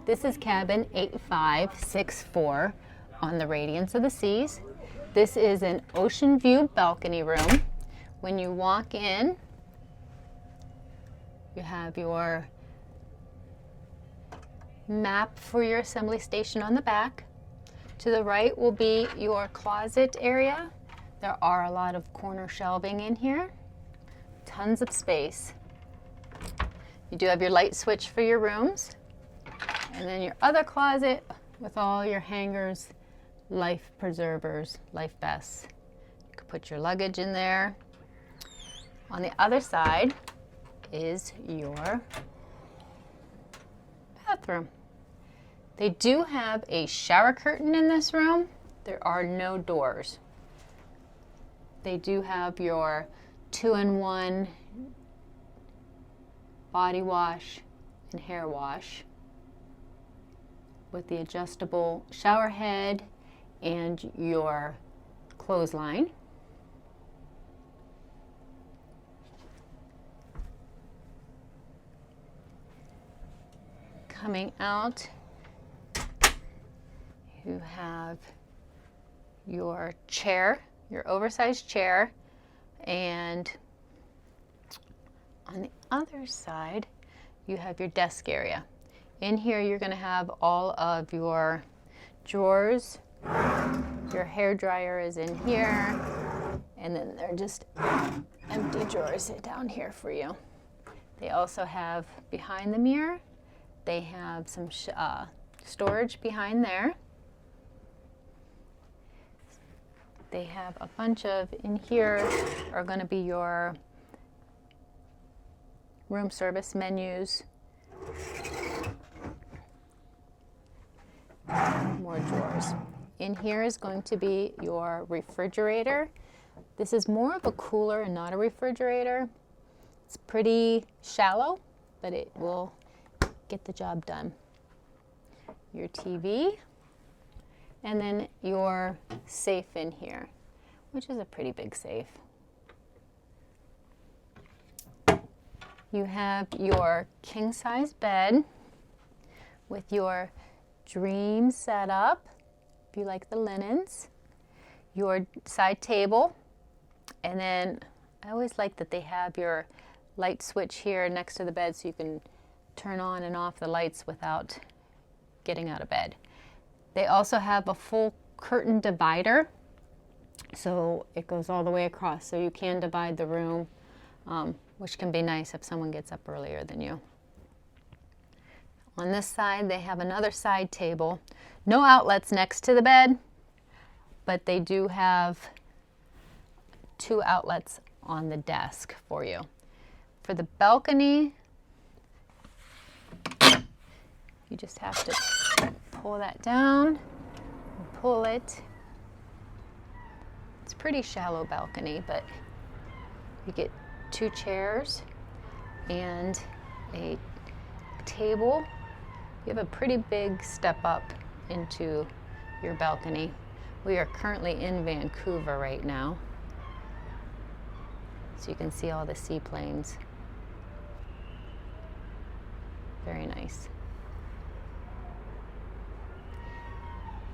This is cabin 8564 on the Radiance of the Seas. This is an Ocean View Balcony room. When you walk in, you have your map for your assembly station on the back. To the right will be your closet area. There are a lot of corner shelving in here. Tons of space. You do have your light switch for your rooms. And then your other closet with all your hangers, life preservers, life vests. You could put your luggage in there. On the other side is your bathroom. They do have a shower curtain in this room. There are no doors. They do have your 2-in-1 body wash and hair wash with the adjustable shower head and your clothesline. Coming out, you have your chair, your oversized chair, and on the other side, you have your desk area. In here, you're going to have all of your drawers. Your hair dryer is in here, and then they're just empty drawers down here for you. They also have behind the mirror, they have some storage behind there. They have a bunch of, in here are going to be your room service menus. More drawers. In here is going to be your refrigerator. This is more of a cooler and not a refrigerator. It's pretty shallow, but it will get the job done. Your TV, and then your safe in here, which is a pretty big safe. You have your king-size bed with your dream setup, if you like the linens, your side table, and then I always like that they have your light switch here next to the bed so you can turn on and off the lights without getting out of bed. They also have a full curtain divider, so it goes all the way across, so you can divide the room, which can be nice if someone gets up earlier than you. On this side, they have another side table. No outlets next to the bed, but they do have 2 outlets on the desk for you. For the balcony, you just have to pull that down and pull it. It's a pretty shallow balcony, but you get 2 chairs and a table. You have a pretty big step up into your balcony. We are currently in Vancouver right now, so you can see all the seaplanes. Very nice.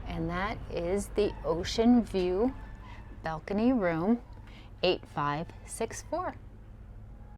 And that is the Ocean View Balcony Room 8564.